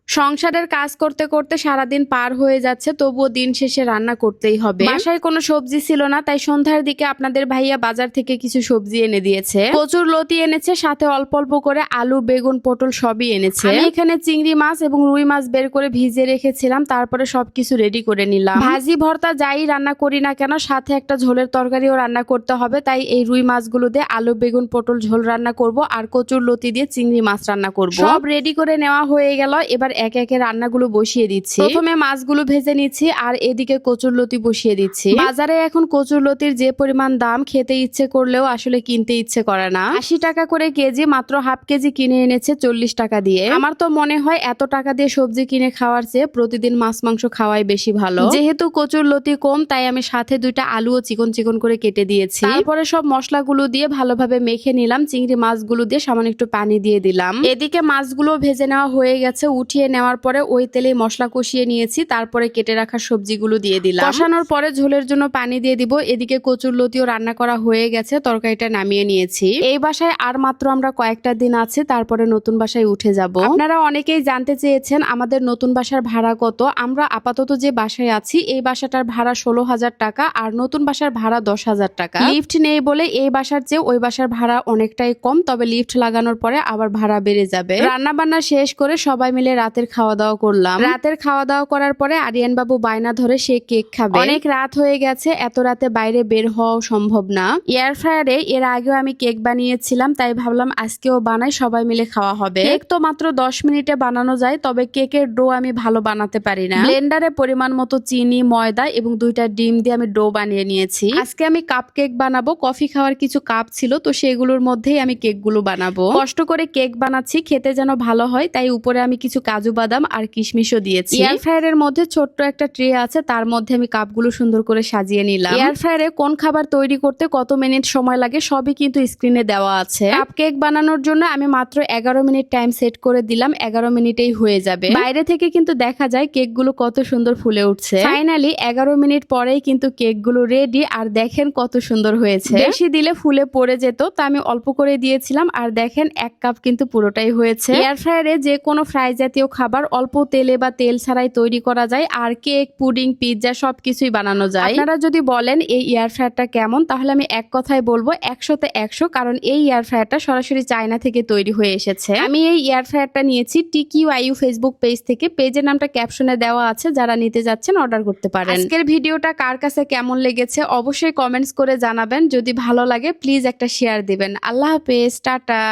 সংসারের কাজ করতে করতে সারাদিন পার হয়ে যাচ্ছে, তবুও দিন শেষে রান্না করতেই হবে। বাসায় কোনো সবজি ছিল না, তাই সন্ধ্যার দিকে আপনাদের ভাইয়া বাজার থেকে কিছু সবজি এনে দিয়েছে। কচুর লতি এনেছে, সাথে অল্প অল্প করে আলু, বেগুন, পটল সবই এনেছে। আমি এখানে চিংড়ি মাছ এবং রুই মাছ বের করে ভিজিয়ে রেখেছিলাম, তারপরে সবকিছু রেডি করে নিলাম। ভাজি ভর্তা যাই রান্না করি না কেন, সাথে একটা ঝোলের তরকারিও রান্না করতে হবে, তাই এই রুই মাছগুলো দিয়ে আলু, বেগুন, পটল ঝোল রান্না করব, আর কচুর লতি দিয়ে চিংড়ি মাছ রান্না করব। সব রেডি করে নেওয়া হয়ে গেল, এবার একে একে রান্নাগুলো বসিয়ে দিচ্ছি। প্রথমে মাছগুলো ভেজে নিচ্ছি, আর এদিকে কচুরলতি বসিয়ে দিচ্ছি। বাজারে এখন কচুরলতির যে পরিমাণ দাম, খেতে ইচ্ছে করলেও আসলে কিনতে ইচ্ছে করে না। 80 টাকা করে কেজি, মাত্র হাফ কেজি কিনে এনেছে 40 টাকা দিয়ে। আমার তো মনে হয় এত টাকা দিয়ে সবজি কিনে খাওয়ার চেয়ে প্রতিদিন মাছ মাংস খাওয়াই বেশি ভালো। যেহেতু কচুরলতি কম, তাই আমি সাথে 2টা আলুও চিকন চিকন করে কেটে দিয়েছি। তারপরে সব মশলাগুলো দিয়ে ভালোভাবে মেখে নিলাম। চিংড়ি মাছগুলো দিয়ে সামান্য একটু পানি দিয়ে দিলাম। এদিকে মাছগুলো ভেজে নেওয়া হয়ে গেছে। উঠিয়ে নেওয়ার পরে ওই তেলে মশলা কষিয়ে নিয়েছি, তারপরে কেটে রাখা সবজিগুলো দিয়ে দিলাম। কষানোর পরে ঝোলের জন্য পানি দিয়ে দিব। এদিকে কচুরলতিও রান্না করা হয়ে গেছে, তরকারিটা নামিয়ে নিয়েছি। এই বাসায় আর মাত্র আমরা কয়েকটা দিন আছে, তারপরে নতুন বাসায় উঠে যাব। আপনারা অনেকেই জানতে চেয়েছেন আমাদের নতুন বাসার ভাড়া কত। আমরা আপাতত যে বাসায় আছি, এই বাসাটার ভাড়া 16,000 টাকা, আর নতুন বাসার ভাড়া 10,000 টাকা। লিফট নেই বলে এই বাসার চেয়ে ওই বাসার ভাড়া অনেকটাই কম, তবে লিফট লাগানোর পরে আবার ভাড়া বেড়ে যাবে। রান্না বান্না শেষ করে সবাই মিলে রাতের খাওয়া দাওয়া করলাম। রাতের খাওয়া দাওয়া করার পরে আরিয়ান বাবু বায়না ধরে সে কেক খাবে। অনেক রাত হয়ে গেছে, এত রাতে বাইরে বের হওয়া সম্ভব না। এয়ার ফ্রায়ারে এর আগেও আমি কেক বানিয়েছিলাম, তাই ভাবলাম আজকেও বানাই, সবাই মিলে খাওয়া হবে। কেক তো মাত্র 10 মিনিটে বানানো যায়, তবে কেকের ডো আমি ভালো বানাতে পারি না। ব্লেন্ডারে পরিমাণ মতো চিনি, ময়দা এবং 2টা ডিম দিয়ে আমি ডো বানিয়ে নিয়েছি। আজকে আমি কাপ কেক বানাবো। কফি খাওয়ার কিছু কাপ ছিল, তো সেগুলোর মধ্যেই আমি কেকগুলো বানাবো। কষ্ট করে কেক বানাচ্ছি, খেতে যেন ভালো হয়, তাই উপরে আমি কিছু কাজু বাদাম আর কিশমিশও দিয়েছি। এয়ার ফ্রায়ারের মধ্যে ছোট্ট একটা ট্রে আছে, তার মধ্যে আমি কাপগুলো সুন্দর করে সাজিয়ে নিলাম। এয়ার ফ্রায়ারে কোন খাবার তৈরি করতে কত মিনিট সময় লাগে সবই কিন্তু স্ক্রিনে দেওয়া আছে। কাপ কেক বানানোর জন্য আমি মাত্র 11 মিনিট টাইম সেট করে দিলাম, 11 মিনিটেই হয়ে যাবে। বাইরে থেকে কিন্তু দেখা যায় কেকগুলো কত সুন্দর ফুলে উঠছে। ফাইনালি 11 মিনিট পরেই কিন্তু কেকগুলো রেডি, আর দেখেন কত সুন্দর হয়েছে। বেশি দিলে ফুলে পড়ে যেত, তা আমি অল্প করে দিয়েছিলাম, আর দেখেন 1 কাপ কিন্তু পুরোটাই হয়েছে। এয়ার ফ্রায়ারে যে কোনো ফ্রাই জাতীয় খাবার অল্প তেলে বা তেল ছাড়াই তৈরি করা যায়, আর কেক, পুডিং, পিৎজা সবকিছুই বানানো যায়। আপনারা যদি বলেন এই এয়ার ফ্রায়ারটা কেমন, তাহলে আমি এক কথায় বলবো 100তে 100, কারণ এই এয়ার ফ্রায়ারটা সরাসরি চায়না থেকে তৈরি হয়ে এসেছে। আমি এই এয়ার ফ্রায়ারটা নিয়েছি TQIU ফেসবুক পেজ থেকে। পেজের নামটা ক্যাপশনে দেওয়া আছে, যারা নিতে যাচ্ছেন অর্ডার করতে পারেন। আজকের ভিডিওটা কার কাছে কেমন লেগেছে অবশ্যই কমেন্টস করে জানাবেন। যদি ভালো লাগে প্লিজ একটা শেয়ার দিবেন। আল্লাহ হাফেজ, টাটা।